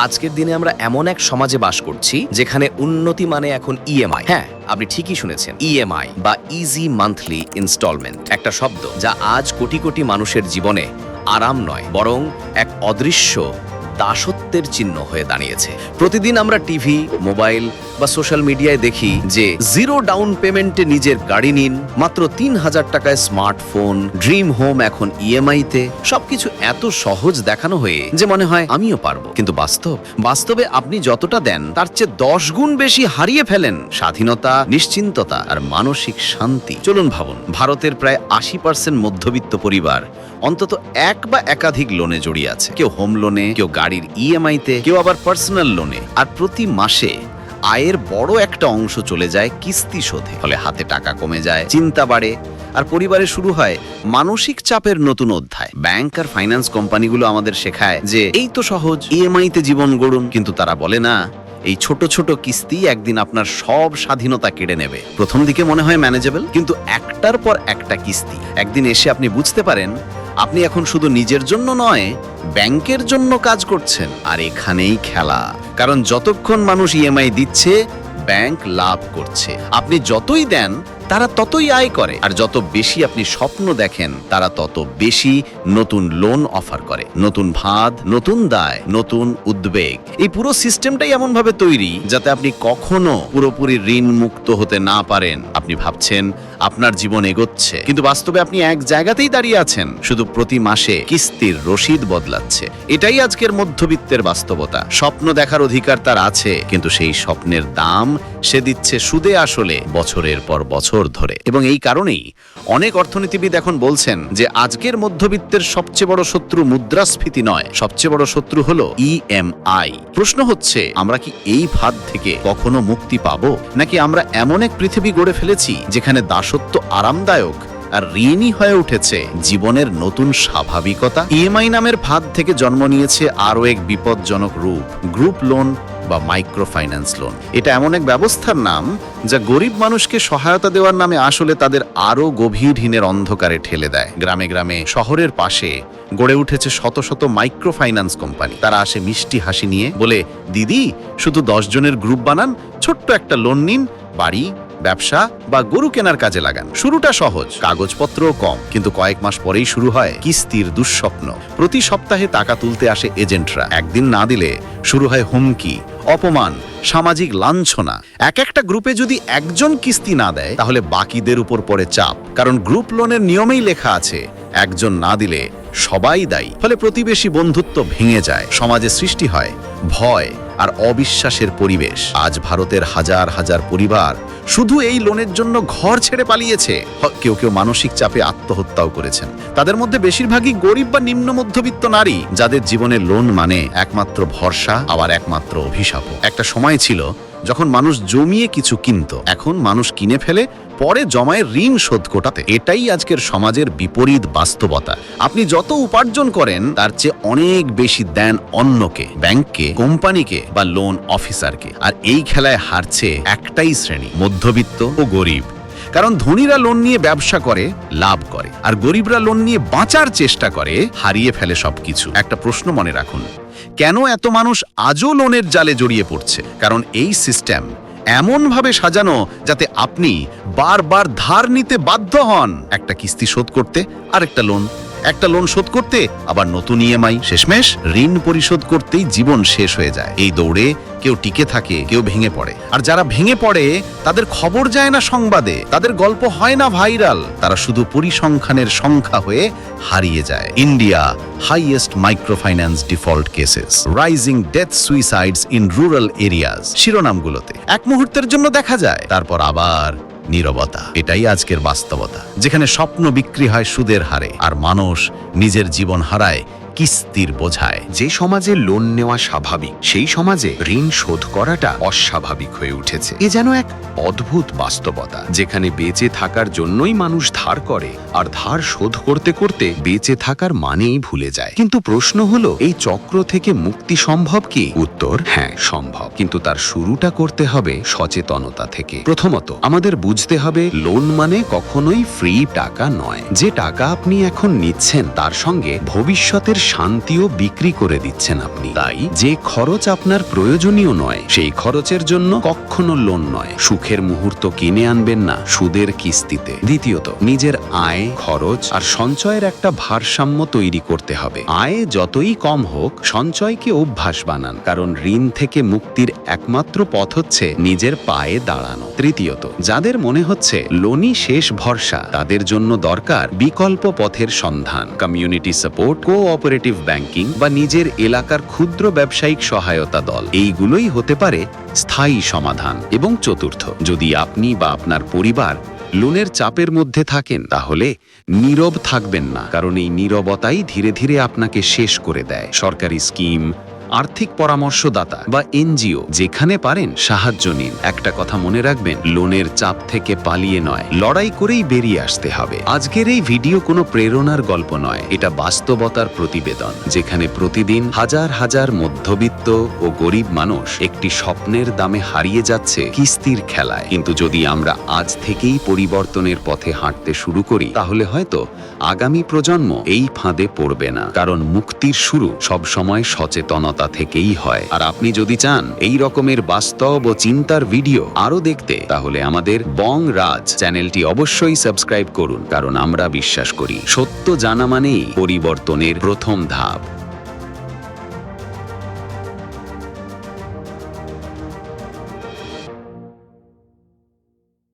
আজকের দিনে আমরা এমন এক সমাজে বাস করছি যেখানে উন্নতি মানে এখন ইএমআই। হ্যাঁ, আপনি ঠিকই শুনেছেন, ইএমআই বা ইজি মান্থলি ইনস্টলমেন্ট, একটা শব্দ যা আজ কোটি কোটি মানুষের জীবনে আরাম নয়, বরং এক অদৃশ্য দাসত্বের চিহ্ন হয়ে দাঁড়িয়েছে। প্রতিদিন আমরা টিভি, মোবাইল বা সোশ্যাল মিডিয়ায় দেখি যে জিরো ডাউন পেমেন্টে নিজের গাড়ি নিন, মাত্র ৩,০০০ টাকায় স্মার্টফোন, ড্রিম হোম এখন ইএমআইতে। সবকিছু এত সহজ দেখানো হয়ে যে মনে হয় আমিও পারবো, কিন্তু বাস্তবে আপনি যতটা দেন তার চেয়ে ১০ গুণ বেশি হারিয়ে ফেলেন স্বাধীনতা, নিশ্চিন্ততা আর মানসিক শান্তি। চলুন ভাবুন, ভারতের প্রায় ৮০% মধ্যবিত্ত পরিবার অন্তত এক বা একাধিক লোনে জড়িয়ে আছে। কেউ হোম লোনে, কেউ গাড়ির ইএমআইতে, কেউ আবার পার্সোনাল লোনে। আর প্রতি মাসে আয়ের বড় একটা অংশ চলে যায় কিস্তি শোধে। ফলে হাতে টাকা কমে যায়, চিন্তা বাড়ে, আর পরিবারে শুরু হয় মানসিক চাপের নতুন অধ্যায়। ব্যাংক আর ফাইন্যান্স কোম্পানিগুলো আমাদের শেখায় যে এই তো সহজ, ইএমআইতে জীবন গড়ুন, কিন্তু তারা বলে না, এই ছোট ছোট কিস্তি একদিন আপনার সব স্বাধীনতা কেড়ে নেবে। প্রথম দিকে মনে হয় ম্যানেজেবল, কিন্তু একটার পর একটা কিস্তি একদিন এসে আপনি বুঝতে পারেন আপনি এখন শুধু নিজের জন্য নয়, ব্যাংকের জন্য কাজ করছেন। আর এখানেই খেলা, কারণ যতক্ষণ মানুষ ইএমআই দিচ্ছে, ব্যাংক লাভ করছে। আপনি যতই দেন তারা ততই আয় করে, আর যত বেশি আপনি স্বপ্ন দেখেন তারা তত বেশি নতুন লোন অফার করে। নতুন ফাঁদ, নতুন দায়, নতুন উদ্বেগ। এই পুরো সিস্টেমটাই এমন ভাবে তৈরি যাতে আপনি কখনো পুরোপুরি ঋণ মুক্ত হতে না পারেন। আপনি ভাবছেন আপনার জীবন এগোচ্ছে, কিন্তু বাস্তবে আপনি এক জায়গাতেই দাঁড়িয়ে আছেন, শুধু প্রতি মাসে কিস্তির রসিদ বদলাচ্ছে। এটাই আজকের মধ্যবিত্তের বাস্তবতা। স্বপ্ন দেখার অধিকার তার আছে, কিন্তু সেই স্বপ্নের দাম সে দিচ্ছে সুদে আসলে বছরের পর বছর ধরে। এবং এই কারণেই অনেক অর্থনীতিবিদ এখন বলছেন যে আজকের মধ্যবিত্তের সবচেয়ে বড় শত্রু মুদ্রাস্ফীতি নয়, সবচেয়ে বড় শত্রু হলো ইএমআই। প্রশ্ন হচ্ছে, আমরা কি এই ফাঁদ থেকে কখনো মুক্তি পাবো, নাকি আমরা এমন এক পৃথিবী গড়ে ফেলেছি যেখানে দাসত্ব আরামদায়ক আর ঋণই হয়ে উঠেছে জীবনের নতুন স্বাভাবিকতা? ইএমআই নামের ফাঁদ থেকে জন্ম নিয়েছে আরও এক বিপজ্জনক রূপ, গ্রুপ লোন বা মাইক্রো ফাইন্যান্স লোন। এটা এমন এক ব্যবস্থার নাম যা গরিব মানুষকে সহায়তা দেওয়ার নামে আসলে তাদের আরো গভীর ঋণের অন্ধকারে ঠেলে দেয়। গ্রামে গ্রামে, শহরের পাশে গড়ে উঠেছে শত শত মাইক্রো ফাইন্যান্স কোম্পানি। তারা আসে মিষ্টি হাসি নিয়ে, বলে, দিদি শুধু 10 জনের গ্রুপ বানান, ছোট্ট একটা লোন নিন, বাড়ি, ব্যবসা বা গরু কেনার কাজে লাগান। শুরুটা সহজ, কাগজপত্রও কম, কিন্তু কয়েক মাস পরেই শুরু হয় কিস্তির দুঃস্বপ্ন। প্রতি সপ্তাহে টাকা তুলতে আসে এজেন্টরা। একদিন না দিলে শুরু হয় হুমকি, অপমান, সামাজিক লাঞ্ছনা। একটা গ্রুপে যদি একজন কিস্তি না দেয়, তাহলে বাকিদের উপর পড়ে চাপ, কারণ গ্রুপ লোনের নিয়মেই লেখা আছে একজন না দিলে সবাই দায়ী। ফলে প্রতিবেশী বন্ধুত্ব ভেঙে যায়, সমাজে সৃষ্টি হয় ভয় আর অবিশ্বাসের পরিবেশ। আজ ভারতের হাজার হাজার পরিবার শুধু এই লোনের জন্য ঘর ছেড়ে পালিয়েছে। কেউ কেউ মানসিক চাপে আত্মহত্যাও করেছেন। তাদের মধ্যে বেশিরভাগই গরিব বা নিম্ন মধ্যবিত্ত নারী, যাদের জীবনে লোন মানে একমাত্র ভরসা, আবার একমাত্র অভিশাপ। একটা সময় ছিল যখন মানুষ জমিয়ে কিছু কিনত, এখন মানুষ কিনে ফেলে পরে জমায় ঋণ শোধ কোটাতে। এটাই আজকের সমাজের বিপরীত বাস্তবতা। আপনি যত উপার্জন করেন তার চেয়ে অনেক বেশি দেন অন্যকে, ব্যাংককে, কোম্পানিকে বা লোন অফিসারকে। আর এই খেলায় হারছে একটাই শ্রেণী, মধ্যবিত্ত ও গরিব। কারণ ধনীরা লোন নিয়ে ব্যবসা করে, লাভ করে, আর গরিবরা লোন নিয়ে বাঁচার চেষ্টা করে, হারিয়ে ফেলে সবকিছু। একটা প্রশ্ন মনে রাখুন, কেন এত মানুষ আজও লোনের জালে জড়িয়ে পড়ছে? কারণ এই সিস্টেম এমনভাবে সাজানো যাতে আপনি বারবার ধার নিতে বাধ্য হন, একটা কিস্তি শোধ করতে আরেকটা লোন, একটা লোন শোধ করতে আবার নতুন ইএমআই। শেষমেশ ঋণ পরিশোধ করতেই জীবন শেষ হয়ে যায়। এই দৌড়ে কেউ টিকে থাকে, কেউ ভেঙে পড়ে। আর যারা ভেঙে পড়ে তাদের খবর যায় না সংবাদে, তাদের গল্প হয় না ভাইরাল, তারা শুধু পরিসংখ্যানের সংখ্যা হয়ে হারিয়ে যায়। India highest micro finance default cases, rising death suicides in rural areas শিরোনামগুলোতে এক মুহূর্তের জন্য দেখা যায়, তারপর আবার নীরবতা। এটাই আজকের বাস্তবতা, যেখানে স্বপ্ন বিক্রি হয় সুদের হারে, আর মানুষ নিজের জীবন হারায় কিস্তির বোঝায়। যে সমাজে লোন নেওয়া স্বাভাবিক, সেই সমাজে ঋণ শোধ করাটা অস্বাভাবিক হয়ে উঠেছে। এ যেন এক অদ্ভুত বাস্তবতা, যেখানে বেঁচে থাকার জন্যই মানুষ ধার করে, আর ধার শোধ করতে করতে বেঁচে থাকার মানেই ভুলে যায়। কিন্তু প্রশ্ন হলো, এই চক্র থেকে মুক্তি সম্ভব কি? উত্তর, হ্যাঁ সম্ভব, কিন্তু তার শুরুটা করতে হবে সচেতনতা থেকে। প্রথমত আমাদের বুঝতে হবে, লোন মানে কখনোই ফ্রি টাকা নয়। যে টাকা আপনি এখন নিচ্ছেন তার সঙ্গে ভবিষ্যতের শান্তিও বিক্রি করে দিচ্ছেন আপনি। তাই যে খরচ আপনার প্রয়োজনীয় নয় সেই খরচের জন্য কখনো লোন নয়। সুখের মুহূর্ত কিনে আনবেন না সুদের কিস্তিতে। দ্বিতীয়ত, নিজের আয়, খরচ আর সঞ্চয়ের একটা ভারসাম্য তৈরি করতে হবে। আয় যতই কম হোক, সঞ্চয়কে অভ্যাস বানান, কারণ ঋণ থেকে মুক্তির একমাত্র পথ হচ্ছে নিজের পায়ে দাঁড়ানো। তৃতীয়ত, যাদের মনে হচ্ছে লোনই শেষ ভরসা, তাদের জন্য দরকার বিকল্প পথের সন্ধান, কমিউনিটি সাপোর্ট, কোঅপারেটিভ ব্যাংকিং বা নিজের এলাকার ক্ষুদ্র ব্যবসায়িক সহায়তা দল। এইগুলোই হতে পারে স্থায়ী সমাধান। এবং চতুর্থ, যদি আপনি বা আপনার পরিবার লোনের চাপের মধ্যে থাকেন, তাহলে নীরব থাকবেন না, কারণ এই নীরবতাই ধীরে ধীরে আপনাকে শেষ করে দেয়। সরকারি স্কিম, আর্থিক পরামর্শদাতা বা এনজিও, যেখানে পারেন সাহায্য নিন। একটা কথা মনে রাখবেন, লোনের চাপ থেকে পালিয়ে নয়, লড়াই করেই বেরিয়ে আসতে হবে। আজকের এই ভিডিও কোনো প্রেরণার গল্প নয়, এটা বাস্তবতার প্রতিবেদন, যেখানে প্রতিদিন হাজার হাজার মধ্যবিত্ত ও গরিব মানুষ একটি স্বপ্নের দামে হারিয়ে যাচ্ছে কিস্তির খেলায়। কিন্তু যদি আমরা আজ থেকেই পরিবর্তনের পথে হাঁটতে শুরু করি, তাহলে হয়তো আগামী প্রজন্ম এই ফাঁদে পড়বে না। কারণ মুক্তির শুরু সবসময় সচেতনতা থেকেই হয়। আর আপনি যদি চান এই রকমের বাস্তব ও চিন্তার ভিডিও আরো দেখতে, তাহলে আমাদের বং রাজ চ্যানেলটি অবশ্যই সাবস্ক্রাইব করুন, কারণ আমরা বিশ্বাস করি সত্য জানা মানেই পরিবর্তনের প্রথম ধাপ।